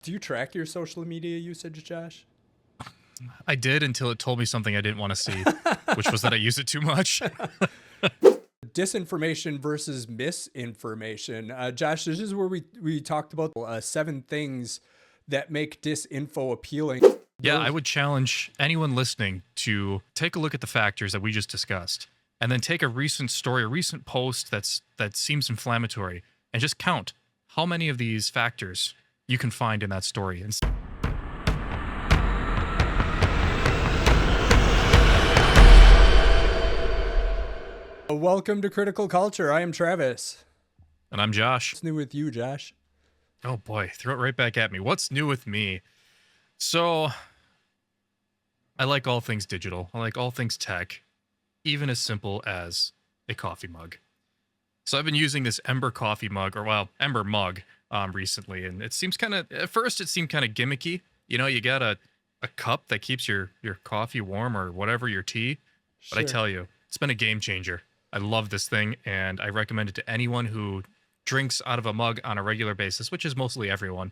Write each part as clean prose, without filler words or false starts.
Do you track your social media usage, Josh? I did until it told me something I didn't want to see, which was that I use it too much. Disinformation versus misinformation. Josh, this is where we talked about 7 things that make disinfo appealing. Yeah, I would challenge anyone listening to take a look at the factors that we just discussed, and then take a recent story, a recent post that seems inflammatory, and just count how many of these factors you can find in that story. And Welcome to Critical Culture. I am Travis. And I'm Josh. What's new with you, Josh? Oh boy, throw it right back at me. What's new with me? So, I like all things digital. I like all things tech, even as simple as a coffee mug. So I've been using this Ember coffee mug, Ember mug, recently, and it seems at first it seemed kind of gimmicky. You know, you got a cup that keeps your coffee warm or whatever, your tea. But I tell you, it's been a game changer. I love this thing, and I recommend it to anyone who drinks out of a mug on a regular basis, which is mostly everyone.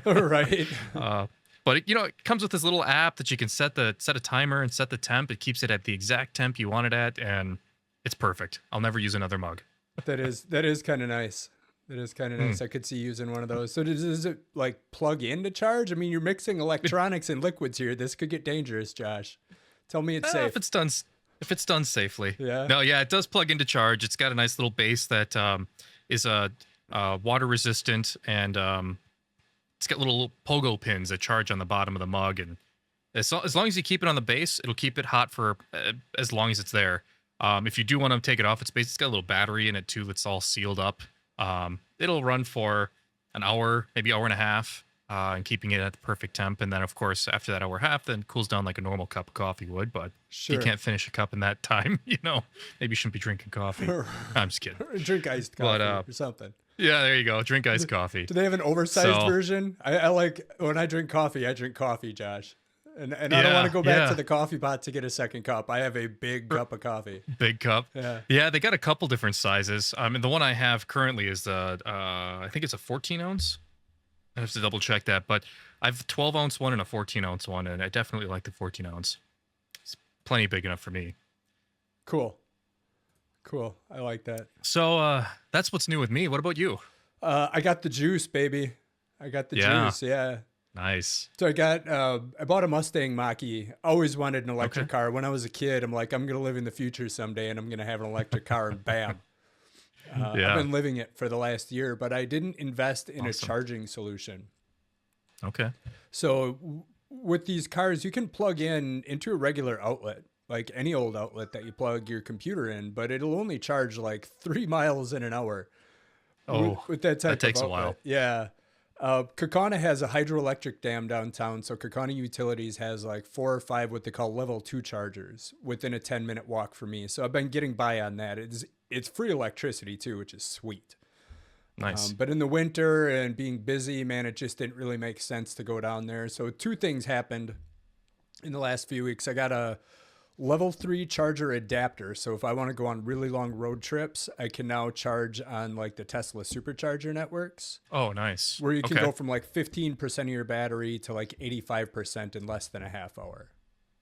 Right. But it comes with this little app that you can set a timer and set the temp. It keeps it at the exact temp you want it at, and it's perfect. I'll never use another mug. That is kind of nice. That is kind of nice. I could see using one of those. So does it like plug in to charge? I mean, you're mixing electronics and liquids here. This could get dangerous, Josh. Tell me it's safe. If it's done safely. Yeah. No, yeah, it does plug into charge. It's got a nice little base that is water resistant, and it's got little pogo pins that charge on the bottom of the mug. And as long as you keep it on the base, it'll keep it hot for as long as it's there. If you do want to take it off its base, it's got a little battery in it too that's all sealed up. It'll run for an hour, maybe hour and a half, and keeping it at the perfect temp. And then, of course, after that hour and a half, then cools down like a normal cup of coffee would. But Sure. you can't finish a cup in that time, maybe you shouldn't be drinking coffee. I'm just kidding. Drink iced coffee or something. Yeah, there you go. Drink iced coffee. Do they have an oversized version? I like when I drink coffee, Josh. And I don't want to go back to the coffee pot to get a second cup. I have a big cup of coffee. Big cup. Yeah. Yeah, they got a couple different sizes. And the one I have currently is I think it's a 14 ounce. I have to double check that, but I have a 12 ounce one and a 14 ounce one, and I definitely like the 14 ounce. It's plenty big enough for me. Cool. I like that. So that's what's new with me. What about you? I got the juice, baby. I got the juice. Yeah. Nice. So I bought a Mustang Mach-E. Always wanted an electric car. When I was a kid, I'm like, I'm going to live in the future someday and I'm going to have an electric car, and bam. I've been living it for the last year, but I didn't invest in a charging solution. Okay. So with these cars, you can plug into a regular outlet, like any old outlet that you plug your computer in, but it'll only charge like 3 miles in an hour. Oh, with that type that takes of a while. Yeah. Kaukauna has a hydroelectric dam downtown. So Kaukauna Utilities has like 4 or 5 what they call level 2 chargers within a 10-minute walk for me. So I've been getting by on that. It's free electricity too, which is sweet. Nice. But in the winter and being busy, man, it just didn't really make sense to go down there. So 2 things happened in the last few weeks. I got a level 3 charger adapter. So if I want to go on really long road trips, I can now charge on like the Tesla supercharger networks. Oh, nice. Where you can go from like 15% of your battery to like 85% in less than a half hour.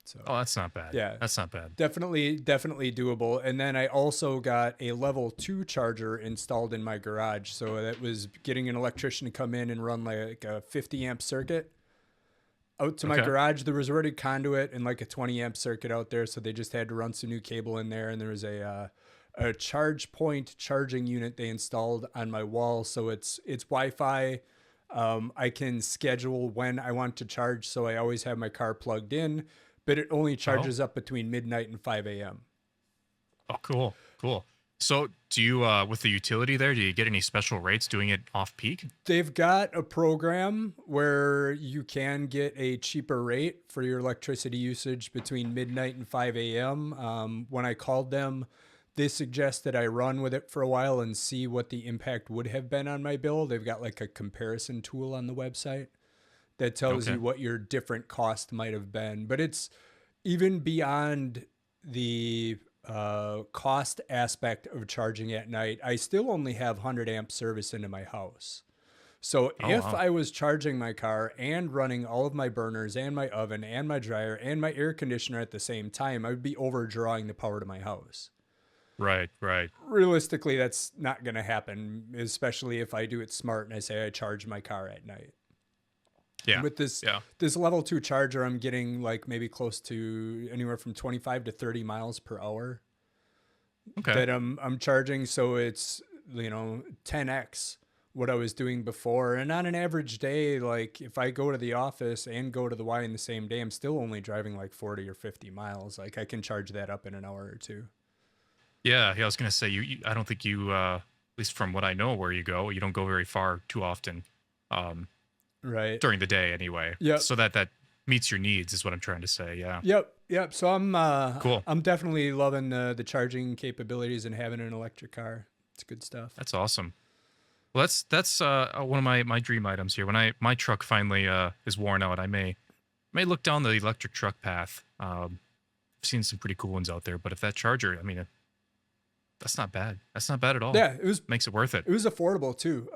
So, that's not bad. Yeah. That's not bad. Definitely doable. And then I also got a level 2 charger installed in my garage. So that was getting an electrician to come in and run like a 50 amp circuit out to my garage. There was already conduit and like a 20 amp circuit out there. So they just had to run some new cable in there. And there was a charge point charging unit they installed on my wall. So it's Wi-Fi. I can schedule when I want to charge. So I always have my car plugged in, but it only charges up between midnight and 5 a.m. Oh, cool. So do you, with the utility there, do you get any special rates doing it off peak? They've got a program where you can get a cheaper rate for your electricity usage between midnight and 5 a.m. When I called them, they suggested I run with it for a while and see what the impact would have been on my bill. They've got like a comparison tool on the website that tells you what your different cost might have been. But it's even beyond the cost aspect of charging at night. I still only have 100 amp service into my house. So Oh if wow. I was charging my car and running all of my burners and my oven and my dryer and my air conditioner at the same time, I would be overdrawing the power to my house. Right, right. Realistically, that's not going to happen, especially if I do it smart and I say I charge my car at night. And Yeah. with this Yeah. this level 2 charger, I'm getting like maybe close to anywhere from 25 to 30 miles per hour Okay. that I'm charging, so it's 10x what I was doing before. And on an average day, like if I go to the office and go to the Y in the same day, I'm still only driving like 40 or 50 miles. Like I can charge that up in an hour or two. Yeah, I was gonna say I don't think you, at least from what I know, where you don't go very far too often, um, Right. during the day anyway. Yep. So that meets your needs is what I'm trying to say. Yeah. Yep. So Cool. I'm definitely loving the charging capabilities and having an electric car. It's good stuff. That's awesome. Well, that's one of my dream items here. When my truck finally is worn out, I may look down the electric truck path. I've seen some pretty cool ones out there, but if that charger, I mean, that's not bad. That's not bad at all. Yeah, Makes it worth it. it was affordable too.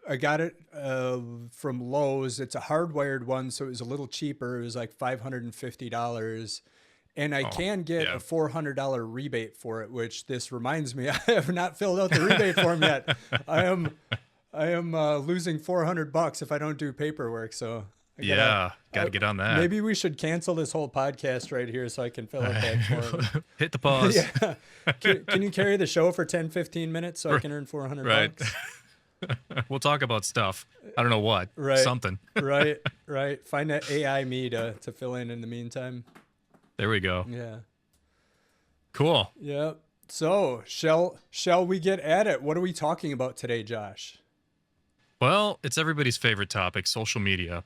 I got it from Lowe's. It's a hardwired one, so it was a little cheaper. It was like $550. And I Oh, can get yeah. a $400 rebate for it, which this reminds me, I have not filled out the rebate form yet. I am losing $400 if I don't do paperwork. So Got to get on that. maybe we should cancel this whole podcast right here so I can fill out that form. Hit the pause. Yeah. Can you carry the show for 10, 15 minutes so I can earn $400? Right. We'll talk about stuff. I don't know what. Right. Something. Right. Find that AI me to fill in the meantime. There we go. Yeah. Cool. Yep. So shall we get at it? What are we talking about today, Josh? Well, it's everybody's favorite topic, social media.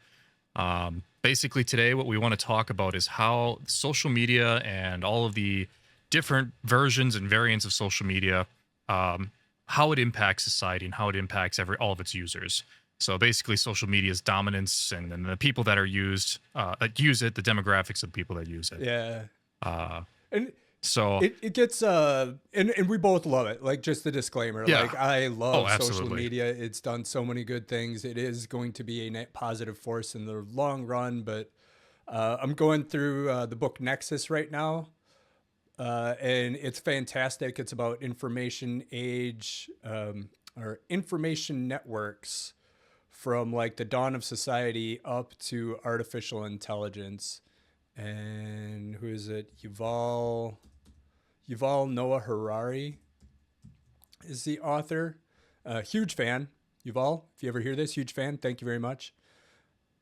Basically, today, what we want to talk about is how social media and all of the different versions and variants of social media, how it impacts society and how it impacts all of its users. So basically, social media's dominance and the people that use it, the demographics of the people that use it. Yeah. And So it gets and we both love it. Like, just the disclaimer. Yeah. Like, I love social absolutely. media. It's done so many good things. It is going to be a net positive force in the long run. But I'm going through the book Nexus right now. And it's fantastic. It's about information age or information networks from like the dawn of society up to artificial intelligence. And who is it? Yuval Noah Harari is the author. Huge fan. Yuval, if you ever hear this, huge fan. Thank you very much.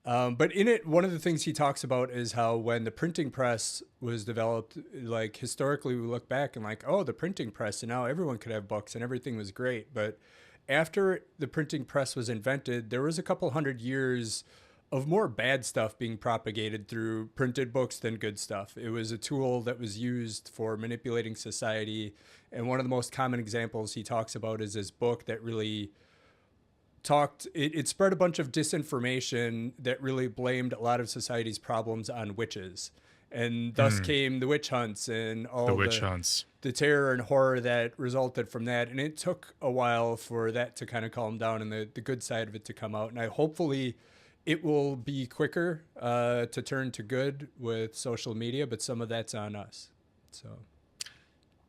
But in it, one of the things he talks about is how when the printing press was developed, like historically we look back and like, oh, the printing press, and now everyone could have books and everything was great. But after the printing press was invented, there was a couple hundred years of more bad stuff being propagated through printed books than good stuff. It was a tool that was used for manipulating society. And one of the most common examples he talks about is this book that really it spread a bunch of disinformation that really blamed a lot of society's problems on witches. And thus came the witch hunts and all the witch hunts. the terror and horror that resulted from that. And it took a while for that to kind of calm down and the good side of it to come out. And hopefully it will be quicker to turn to good with social media, but some of that's on us. So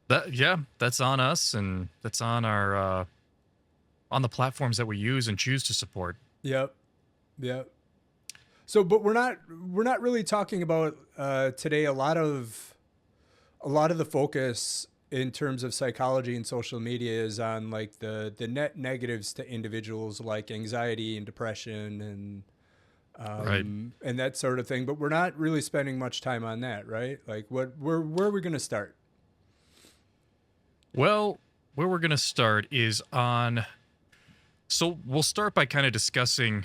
that's on us, and that's on our on the platforms that we use and choose to support. Yep. So, but we're not really talking about today. A lot of the focus in terms of psychology and social media is on like the net negatives to individuals, like anxiety and depression and and that sort of thing. But we're not really spending much time on that, right? Like, where are we going to start? Well, where we're going to start is on. So we'll start by kind of discussing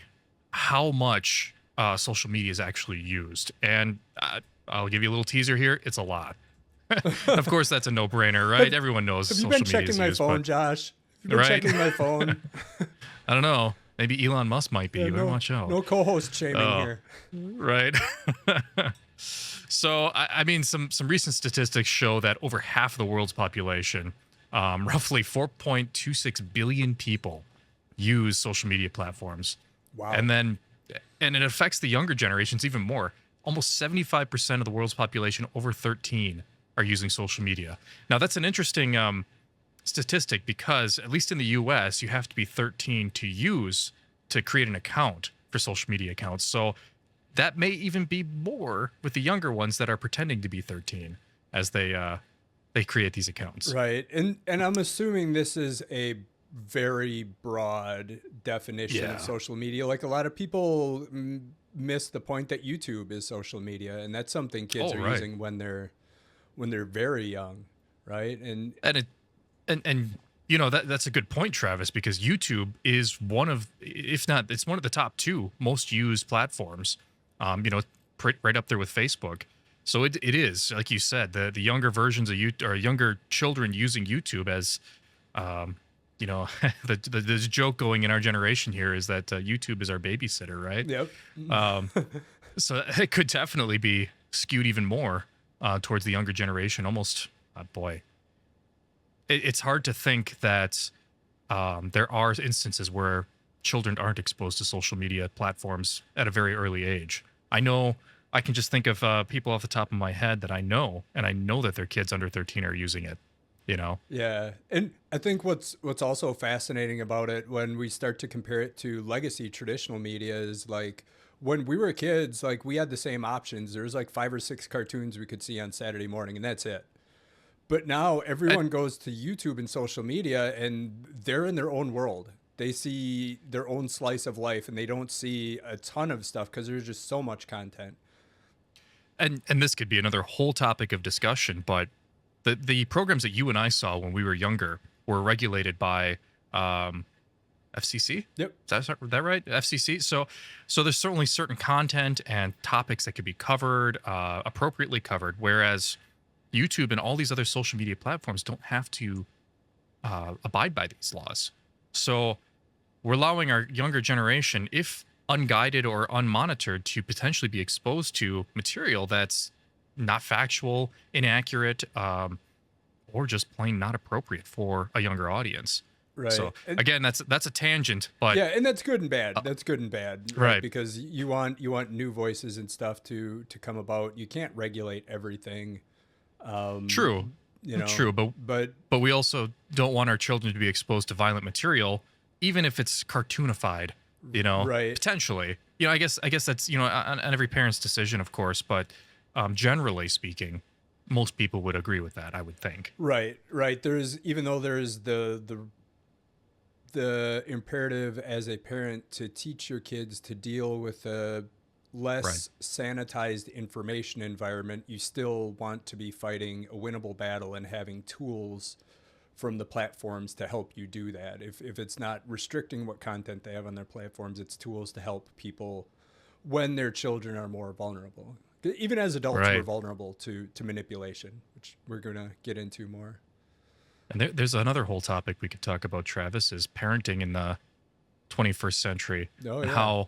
how much social media is actually used. And I'll give you a little teaser here. It's a lot. Of course, that's a no-brainer, right? Everyone knows Have you social been media checking is my used, phone, but- Josh? Have you been Right? checking my phone? I don't know. Maybe Elon Musk might be. no, Watch out. no co-host shaming Oh. here. Right. So, I mean, some recent statistics show that over half of the world's population, roughly 4.26 billion people, use social media platforms. Wow. And it affects the younger generations even more. Almost 75% of the world's population over 13 are using social media. Now, that's an interesting statistic because, at least in the US, you have to be 13 to create an account for social media accounts. So that may even be more with the younger ones that are pretending to be 13 as they create these accounts. Right. And I'm assuming this is a very broad definition of social media. Like, a lot of people miss the point that YouTube is social media, and that's something kids are using when they're very young, right? And you know, that's a good point, Travis, because YouTube is one of, if not, it's one of the top 2 most used platforms. You know, right up there with Facebook. So it is, like you said, the younger versions of YouTube, or younger children using YouTube as, you know, the joke going in our generation here is that YouTube is our babysitter, right? Yep. So it could definitely be skewed even more towards the younger generation. Almost, boy, it's hard to think that there are instances where children aren't exposed to social media platforms at a very early age. I know, I can just think of people off the top of my head that I know, and I know that their kids under 13 are using it, you know? Yeah. And I think what's also fascinating about it when we start to compare it to legacy traditional media is, like, when we were kids, like, we had the same options. There was like 5 or 6 cartoons we could see on Saturday morning, and that's it. But now everyone goes to YouTube and social media, and they're in their own world. They see their own slice of life, and they don't see a ton of stuff because there's just so much content. And this could be another whole topic of discussion, but the programs that you and I saw when we were younger were regulated by FCC. Yep. Is that right? FCC. So there's certainly certain content and topics that could be covered, appropriately covered, whereas YouTube and all these other social media platforms don't have to abide by these laws. So we're allowing our younger generation, if unguided or unmonitored, to potentially be exposed to material that's not factual, inaccurate, or just plain not appropriate for a younger audience. Right. So again, that's a tangent, but yeah, and that's good and bad. That's good and bad, right? Because you want new voices and stuff to come about. You can't regulate everything. True. You know, true, but we also don't want our children to be exposed to violent material, even if it's cartoonified, you know, right? Potentially, you know, I guess that's, you know, on every parent's decision, of course, but generally speaking, most people would agree with that, I would think. Right. Even though there's the imperative as a parent to teach your kids to deal with a less sanitized information environment, you still want to be fighting a winnable battle and having tools from the platforms to help you do that. If it's not restricting what content they have on their platforms, it's tools to help people when their children are more vulnerable. Even as adults, we're vulnerable to manipulation, which we're going to get into more. And there's another whole topic we could talk about, Travis, is parenting in the 21st century. Oh, yeah. How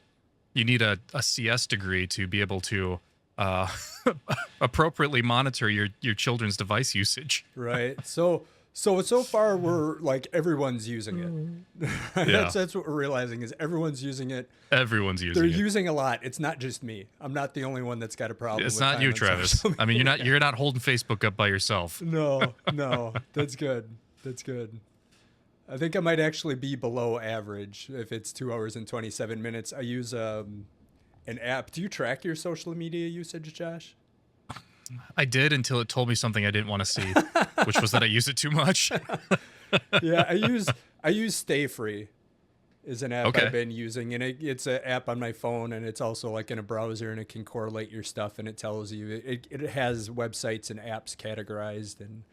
you need a CS degree to be able to appropriately monitor your children's device usage. Right. So far we're like, everyone's using it. Yeah. That's what we're realizing, is everyone's using it. Everyone's using They're it. using a lot. It's not just me. I'm not the only one that's got a problem. It's with not time you, on Travis. social I mean, media. you're not holding Facebook up by yourself. No. That's good. I think I might actually be below average if it's 2 hours and 27 minutes. I use an app. Do you track your social media usage, Josh? I did, until it told me something I didn't want to see, which was that I use it too much. Yeah, I use Stay Free is an app Okay. I've been using, and it's an app on my phone, and it's also like in a browser, and it can correlate your stuff, and it tells you, it has websites and apps categorized, and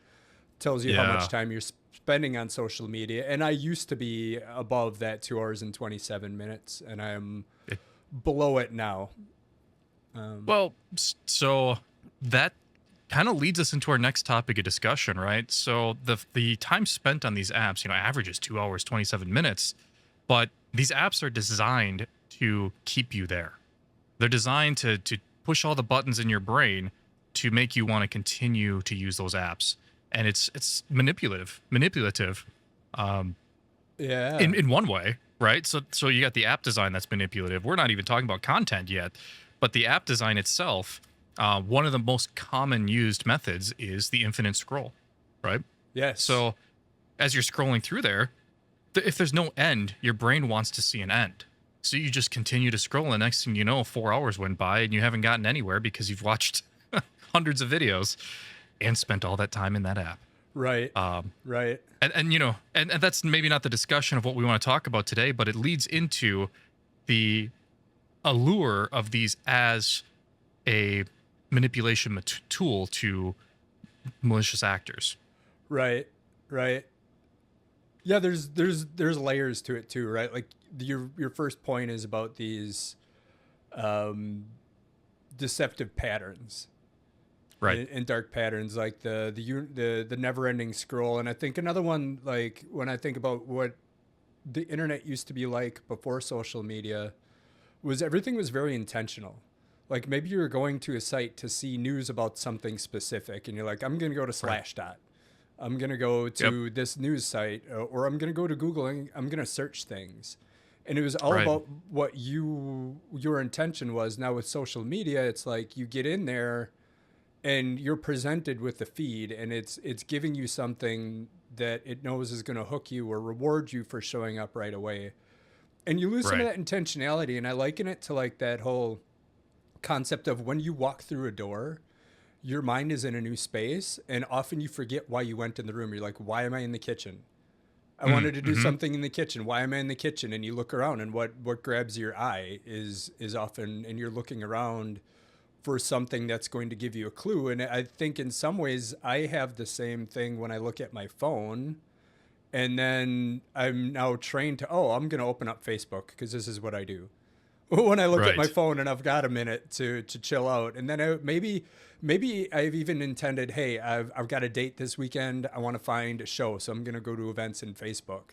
tells you how much time you're spending on social media. And I used to be above that 2 hours and 27 minutes, and I'm below it now. Well, so that kind of leads us into our next topic of discussion, right? So the time spent on these apps, you know, averages 2 hours, 27 minutes, but these apps are designed to keep you there. They're designed to push all the buttons in your brain to make you want to continue to use those apps. And it's manipulative. Yeah. In one way, right? So you got the app design that's manipulative. We're not even talking about content yet, but the app design itself, one of the most common used methods is the infinite scroll, right? Yes. So as you're scrolling through there, if there's no end, your brain wants to see an end. So you just continue to scroll, and next thing you know, 4 hours went by and you haven't gotten anywhere because you've watched hundreds of videos and spent all that time in that app. Right. Right. And you know, and that's maybe not the discussion of what we want to talk about today, but it leads into the allure of these as a manipulation tool to malicious actors. Right. Right. Yeah, there's layers to it too, right? Like your first point is about these deceptive patterns, Right. and dark patterns, like the never-ending scroll. And I think another one, like when I think about what the internet used to be like before social media, was everything was very intentional. Like maybe you were going to a site to see news about something specific, and you're like, I'm going to go to Slashdot. I'm going to go to this news site, or I'm going to go to Google and I'm going to search things. And it was all about what your intention was. Now with social media, it's like you get in there and you're presented with the feed, and it's giving you something that it knows is going to hook you or reward you for showing up right away. And you lose some of that intentionality. And I liken it to like that whole concept of when you walk through a door, your mind is in a new space, and often you forget why you went in the room. You're like, why am I in the kitchen? I wanted to do something in the kitchen. Why am I in the kitchen? And you look around, and what grabs your eye is often, and you're looking around for something that's going to give you a clue. And I think in some ways I have the same thing when I look at my phone, and then I'm now trained to, I'm going to open up Facebook because this is what I do. When I look at my phone and I've got a minute to chill out, and then maybe I've even intended, hey, I've got a date this weekend. I want to find a show, so I'm going to go to events in Facebook,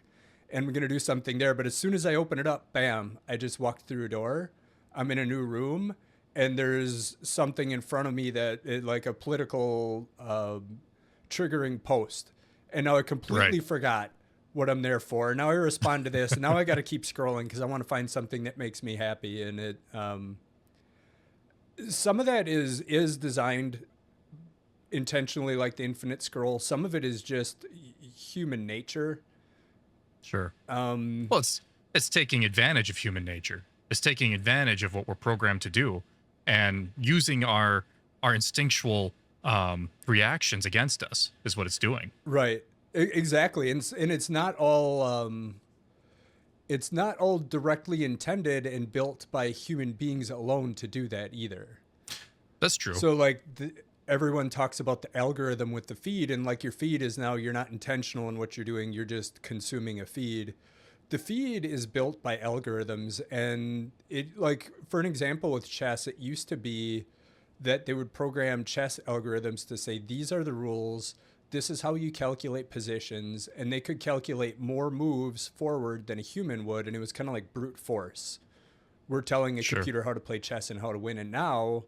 and I'm going to do something there. But as soon as I open it up, bam, I just walked through a door. I'm in a new room, and there's something in front of me that like a political triggering post, and now I completely forgot what I'm there for. Now I respond to this, and now I got to keep scrolling because I want to find something that makes me happy. And it, some of that is designed intentionally, like the infinite scroll. Some of it is just human nature. Sure. Well, it's taking advantage of human nature. It's taking advantage of what we're programmed to do, and using our instinctual reactions against us is what it's doing. Right. Exactly. And it's not all directly intended and built by human beings alone to do that either. That's true. So like everyone talks about the algorithm with the feed, and like your feed is now, you're not intentional in what you're doing. You're just consuming a feed. The feed is built by algorithms, and it, like, for an example with chess, it used to be that they would program chess algorithms to say, these are the rules. This is how you calculate positions, and they could calculate more moves forward than a human would. And it was kind of like brute force. We're telling a computer how to play chess and how to win. And now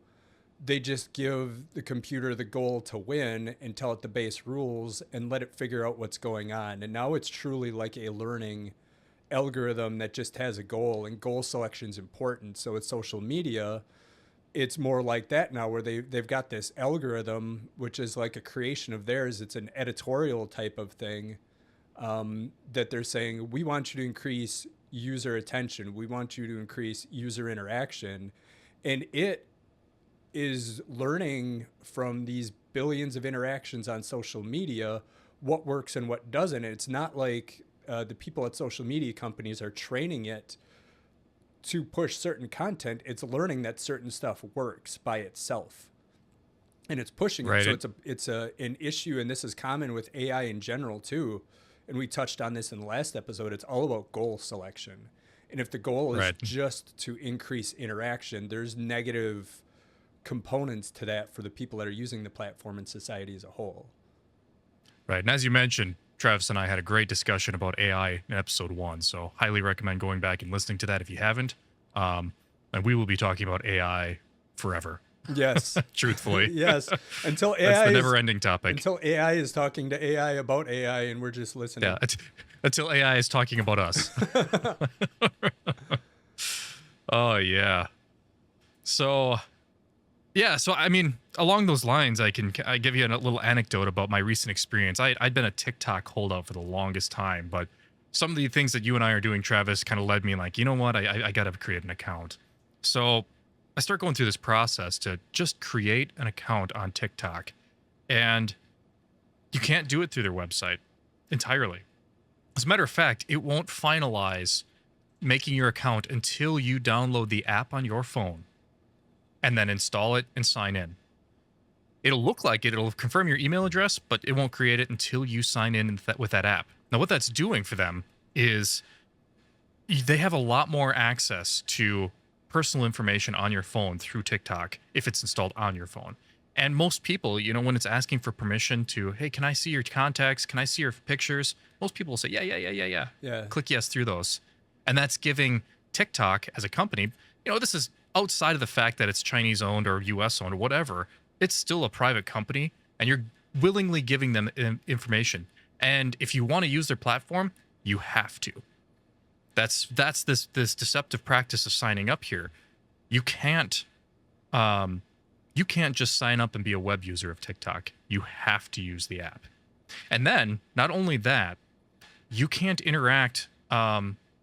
they just give the computer the goal to win and tell it the base rules and let it figure out what's going on. And now it's truly like a learning algorithm that just has a goal, and goal selection is important. So with social media, it's more like that now, where they've got this algorithm, which is like a creation of theirs. It's an editorial type of thing, that they're saying, we want you to increase user attention. We want you to increase user interaction. And it is learning from these billions of interactions on social media what works and what doesn't. It's not like the people at social media companies are training it to push certain content. It's learning that certain stuff works by itself, and it's pushing it. So it's an issue, and this is common with AI in general too. And we touched on this in the last episode. It's all about goal selection. And if the goal is just to increase interaction, there's negative components to that for the people that are using the platform and society as a whole. Right. And as you mentioned, Travis and I had a great discussion about AI in episode 1, so highly recommend going back and listening to that if you haven't. And we will be talking about AI forever Yes. Truthfully. Yes. Until That's AI the is never-ending topic. until AI is talking to AI about AI and we're just listening. Yeah, until AI is talking about us. Oh yeah. So yeah, so I mean, along those lines, I give you a little anecdote about my recent experience. I'd been a TikTok holdout for the longest time, but some of the things that you and I are doing, Travis, kind of led me like, you know what, I gotta create an account. So I start going through this process to just create an account on TikTok, and you can't do it through their website entirely. As a matter of fact, it won't finalize making your account until you download the app on your phone and then install it and sign in. It'll look like it, it'll confirm your email address, but it won't create it until you sign in with that app. Now, what that's doing for them is they have a lot more access to personal information on your phone through TikTok if it's installed on your phone. And most people, you know, when it's asking for permission to, hey, can I see your contacts? Can I see your pictures? Most people will say, yeah. Click yes through those. And that's giving TikTok as a company, you know, this is outside of the fact that it's Chinese owned or US owned or whatever. It's still a private company and you're willingly giving them information. And if you want to use their platform, you have to. That's this deceptive practice of signing up here. You can't just sign up and be a web user of TikTok. You have to use the app. And then, not only that, you can't interact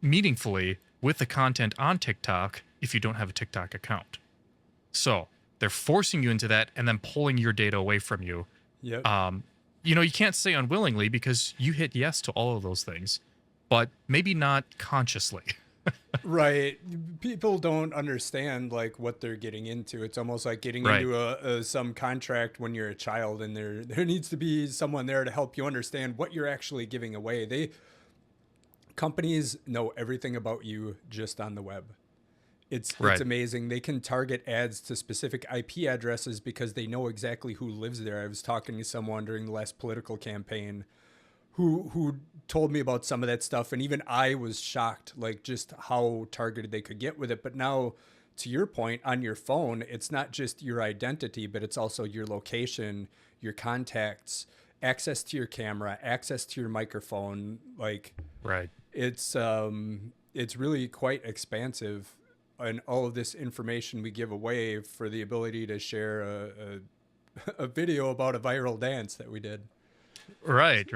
meaningfully with the content on TikTok if you don't have a TikTok account. So they're forcing you into that and then pulling your data away from you. Yep. You know, you can't say unwillingly because you hit yes to all of those things, but maybe not consciously. Right. People don't understand like what they're getting into. It's almost like getting Right. into some contract when you're a child, and there needs to be someone there to help you understand what you're actually giving away. Companies know everything about you just on the web. It's amazing. They can target ads to specific IP addresses because they know exactly who lives there. I was talking to someone during the last political campaign who told me about some of that stuff, and even I was shocked, like just how targeted they could get with it. But now, to your point, on your phone, it's not just your identity, but it's also your location, your contacts, access to your camera, access to your microphone. Like, Right. it's really quite expansive, and all of this information we give away for the ability to share a video about a viral dance that we did. Right.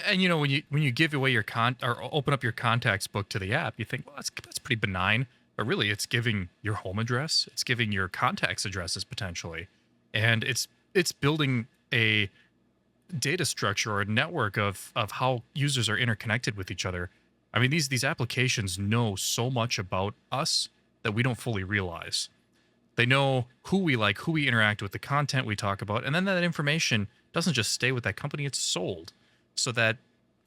And you know, when you give away your or open up your contacts book to the app, you think, well, that's pretty benign. But really, it's giving your home address, it's giving your contacts addresses potentially, and it's building a data structure or a network of how users are interconnected with each other. I mean, these applications know so much about us that we don't fully realize. They know who we like, who we interact with, the content we talk about, and then that information doesn't just stay with that company; it's sold. So that,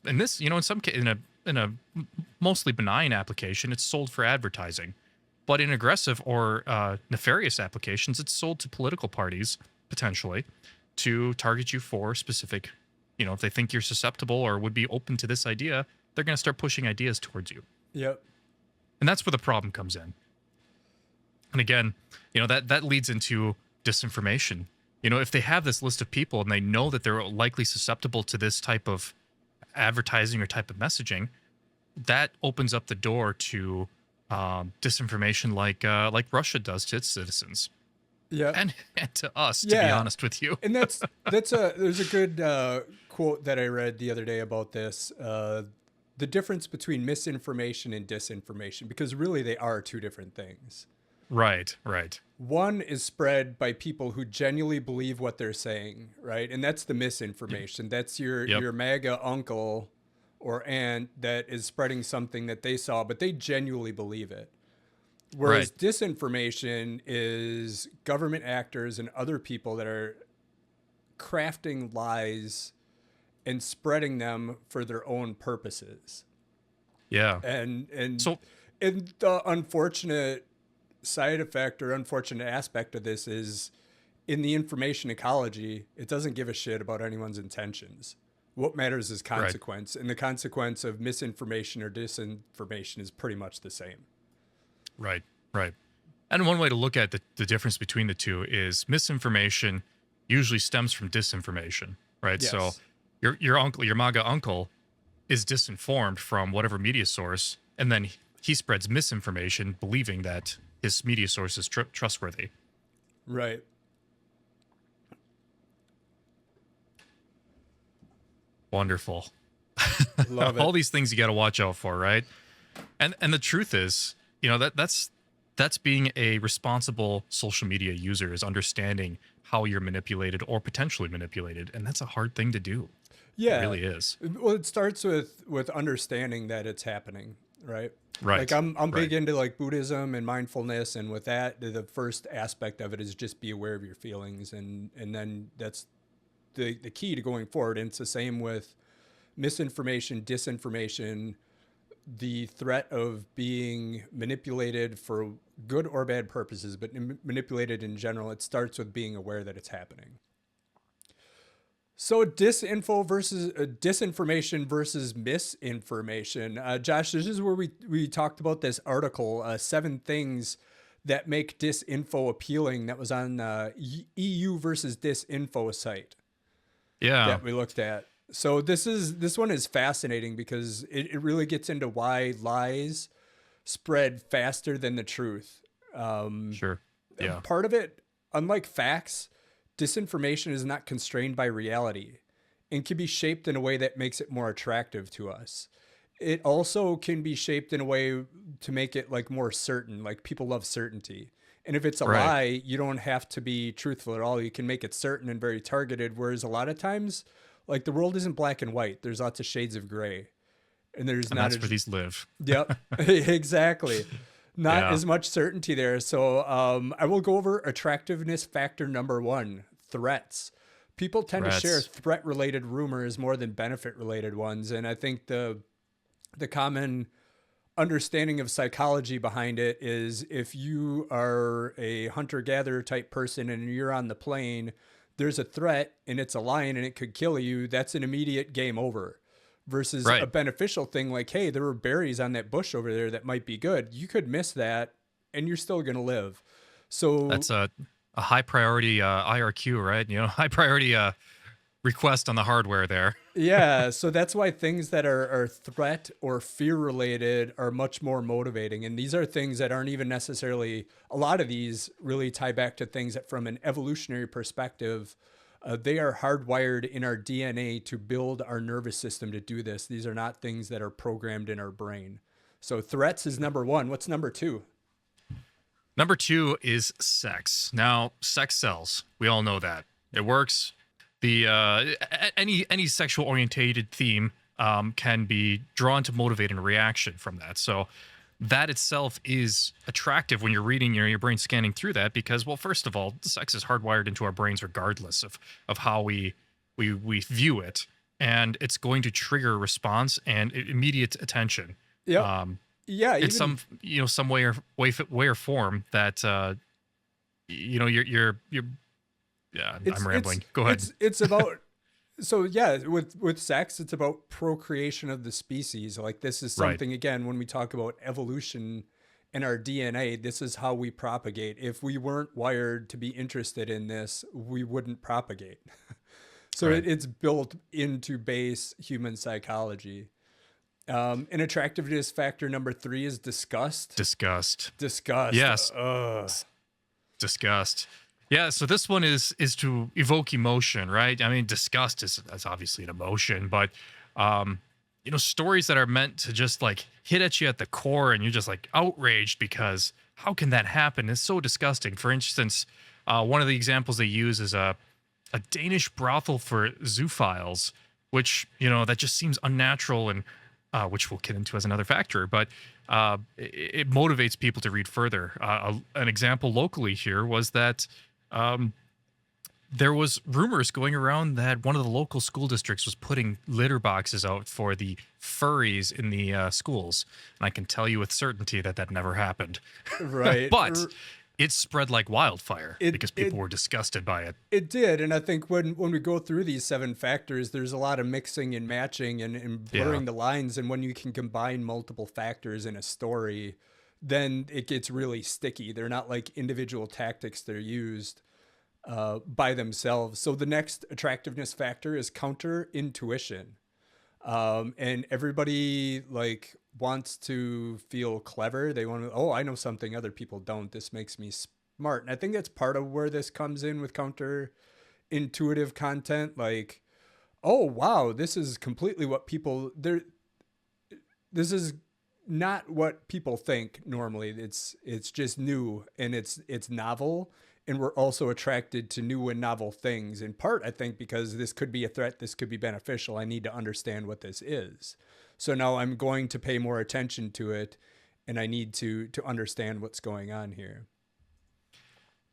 in this, you know, in a mostly benign application, it's sold for advertising, but in aggressive or nefarious applications, it's sold to political parties potentially to target you for specific. You know, if they think you're susceptible or would be open to this idea, they're going to start pushing ideas towards you. Yep. And that's where the problem comes in. And again, you know, that leads into disinformation. You know, if they have this list of people and they know that they're likely susceptible to this type of advertising or type of messaging, that opens up the door to disinformation like Russia does to its citizens. Yeah. And to us, to be honest with you. And there's a good quote that I read the other day about this. The difference between misinformation and disinformation, because really they are two different things. Right. One is spread by people who genuinely believe what they're saying, right? And that's the misinformation. That's your MAGA uncle or aunt that is spreading something that they saw, but they genuinely believe it. Whereas disinformation is government actors and other people that are crafting lies and spreading them for their own purposes. Yeah. And the unfortunate side effect or unfortunate aspect of this is, in the information ecology, it doesn't give a shit about anyone's intentions. What matters is consequence. And the consequence of misinformation or disinformation is pretty much the same. Right. And one way to look at the difference between the two is misinformation usually stems from disinformation, right? So Yes. your uncle, your MAGA uncle, is disinformed from whatever media source, and then he spreads misinformation, believing that his media source is trustworthy. Right. Wonderful. Love All it. these things you got to watch out for, right? And the truth is, you know, that's being a responsible social media user, is understanding how you're manipulated or potentially manipulated, and that's a hard thing to do. It Yeah. really is. Well, it starts with understanding that it's happening, right? Like Right. I'm Right. big into like Buddhism and mindfulness, and with that, the first aspect of it is just be aware of your feelings, and then that's the key to going forward. And it's the same with misinformation, disinformation, the threat of being manipulated for good or bad purposes, but manipulated in general. It starts with being aware that it's happening. So disinformation versus misinformation. Josh, this is where we talked about this article, 7 things that make disinfo appealing. That was on EU versus disinfo site Yeah. that we looked at. So this one is fascinating because it really gets into why lies spread faster than the truth. Sure. Yeah. Part of it, unlike facts, disinformation is not constrained by reality and can be shaped in a way that makes it more attractive to us. It also can be shaped in a way to make it like more certain, like people love certainty. And if it's a Right. lie, you don't have to be truthful at all. You can make it certain and very targeted. Whereas a lot of times, like the world isn't black and white. There's lots of shades of gray. And there's And not that's a where these live. Yep, exactly. Not Yeah. as much certainty there. So I will go over attractiveness factor number 1, threats. People tend to share Threats. threat-related rumors more than benefit-related ones, and I think the common understanding of psychology behind it is if you are a hunter-gatherer type person and you're on the plane, there's a threat and it's a lion and it could kill you, that's an immediate game over. Versus a Right. beneficial thing like, hey, there were berries on that bush over there that might be good. You could miss that and you're still going to live. So, That's a high priority IRQ, right? You know, high priority request on the hardware there. yeah, so that's why things that are threat or fear related are much more motivating. And these are things that aren't even necessarily, a lot of these really tie back to things that, from an evolutionary perspective, they are hardwired in our DNA to build our nervous system to do this. These are not things that are programmed in our brain. So threats is number 1. What's number 2? Number 2 is sex. Now, sex sells. We all know that. It works. The any sexual orientated theme can be drawn to motivate a reaction from that. So that itself is attractive when you're reading your brain scanning through that, because, well, first of all, sex is hardwired into our brains regardless of how we view it, and it's going to trigger a response and immediate attention. Yep. Um, Yeah, in even some way or form that you're yeah, I'm rambling. Go ahead. It's about so yeah, with sex, it's about procreation of the species. Like this is Right. something, again, when we talk about evolution and our DNA, this is how we propagate. If we weren't wired to be interested in this, we wouldn't propagate. So Right. it's built into base human psychology. And attractiveness factor number 3 is disgust. Disgust. Disgust. Yes. Ugh. Disgust. Yeah, so this one is to evoke emotion, right? I mean, disgust that's obviously an emotion, but stories that are meant to just like hit at you at the core and you're just like outraged because how can that happen? It's so disgusting. For instance, one of the examples they use is a Danish brothel for zoophiles, which, that just seems unnatural, and which we'll get into as another factor, but it motivates people to read further. An example locally here was that there was rumors going around that one of the local school districts was putting litter boxes out for the furries in the schools. And I can tell you with certainty that never happened. Right. But it spread like wildfire because people it were disgusted by it. It did, and I think when we go through these 7 factors, there's a lot of mixing and matching and blurring Yeah. the lines. And when you can combine multiple factors in a story, then it gets really sticky. They're not like individual tactics. They're used by themselves. So the next attractiveness factor is counter intuition. And everybody like wants to feel clever. They want to, oh, I know something other people don't. This makes me smart. And I think that's part of where this comes in with counter intuitive content. Like, oh, wow, this is completely what people there. This is not what people think normally. It's just new and it's novel, and we're also attracted to new and novel things. In part, I think, because this could be a threat, this could be beneficial. I need to understand what this is. So now I'm going to pay more attention to it, and I need to understand what's going on here.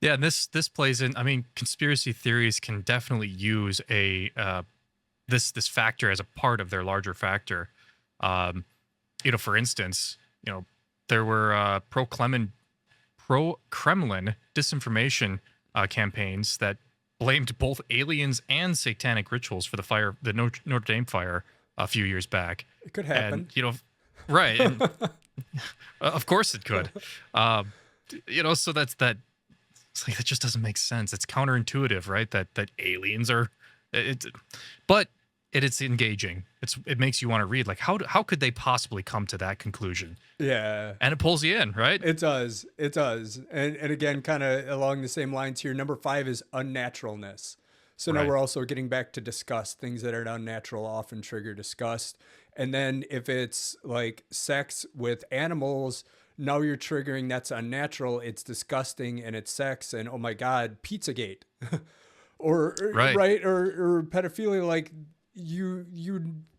Yeah, and this plays in. I mean, conspiracy theories can definitely use a this factor as a part of their larger factor. For instance, there were pro-Kremlin disinformation campaigns that blamed both aliens and satanic rituals for the Notre Dame fire a few years back. It could happen. And, right. And, of course it could. So that's that. It's like, that just doesn't make sense. It's counterintuitive, right? That aliens are, but it's engaging. It makes you want to read. Like, how could they possibly come to that conclusion? Yeah, and it pulls you in, right? It does. And again, kind of along the same lines here. Number 5 is unnaturalness. So now we're also getting back to disgust. Things that are unnatural often trigger disgust. And then if it's like sex with animals, now you're triggering that's unnatural, it's disgusting, and it's sex, and oh my God, Pizzagate. or pedophilia. Like you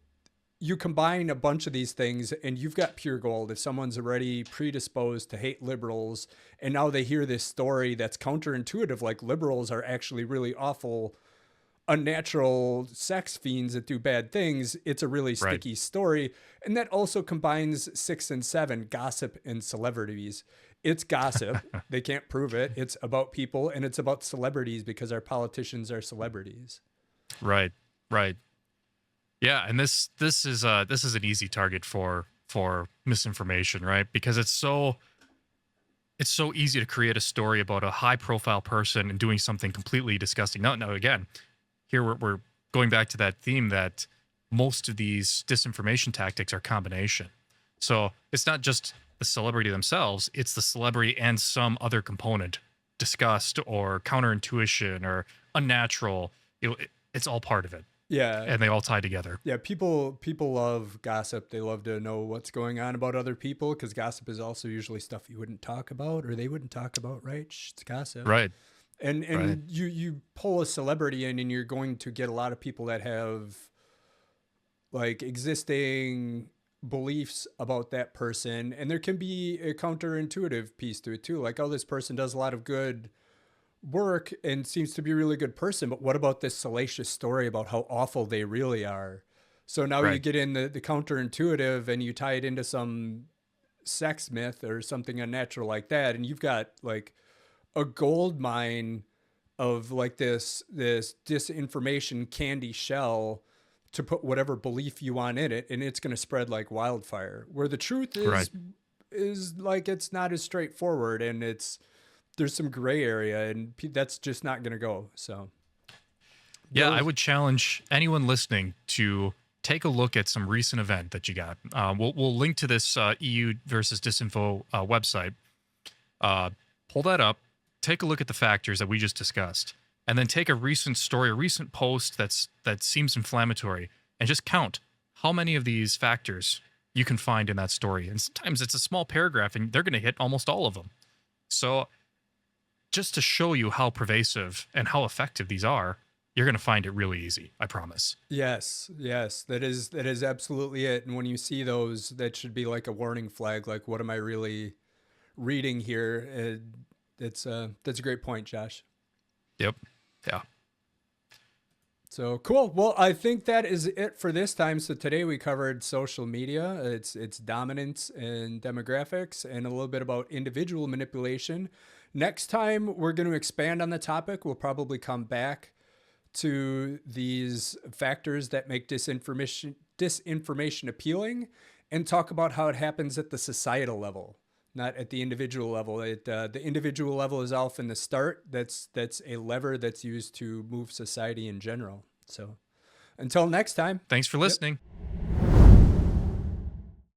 combine a bunch of these things and you've got pure gold. If someone's already predisposed to hate liberals and now they hear this story that's counterintuitive, like liberals are actually really awful, unnatural sex fiends that do bad things, it's a really sticky story. And that also combines 6 and 7, gossip and celebrities. It's gossip. They can't prove it. It's about people, and it's about celebrities because our politicians are celebrities. Right. Yeah, and this is an easy target for misinformation, right? Because it's so easy to create a story about a high profile person and doing something completely disgusting. No, again, here we're going back to that theme that most of these disinformation tactics are combination. So it's not just the celebrity themselves, it's the celebrity and some other component, disgust or counterintuition or unnatural. It's all part of it. Yeah. And they all tie together. Yeah, people love gossip. They love to know what's going on about other people because gossip is also usually stuff you wouldn't talk about or they wouldn't talk about, right? It's gossip. Right. And you pull a celebrity in and you're going to get a lot of people that have like existing beliefs about that person, and there can be a counterintuitive piece to it too. Like, oh, this person does a lot of good work and seems to be a really good person, but what about this salacious story about how awful they really are? So now you get in the counterintuitive and you tie it into some sex myth or something unnatural like that, and you've got like a gold mine of like this disinformation candy shell to put whatever belief you want in it, and it's going to spread like wildfire. Where the truth is like, it's not as straightforward, and there's some gray area, and that's just not going to go. So yeah, I would challenge anyone listening to take a look at some recent event that you got. We'll link to this EU versus Disinfo website. Pull that up, take a look at the factors that we just discussed, and then take a recent story, a recent post that seems inflammatory, and just count how many of these factors you can find in that story. And sometimes it's a small paragraph, and they're going to hit almost all of them. So just to show you how pervasive and how effective these are, you're going to find it really easy. I promise. Yes. That is absolutely it. And when you see those, that should be like a warning flag. Like, what am I really reading here? That's a great point, Josh. Yep. Yeah. So cool. Well, I think that is it for this time. So today we covered social media, its dominance and demographics, and a little bit about individual manipulation. Next time we're going to expand on the topic. We'll probably come back to these factors that make disinformation appealing and talk about how it happens at the societal level. not at the individual level. The individual level is off in the start. That's a lever that's used to move society in general. So until next time. Thanks for listening. Yep.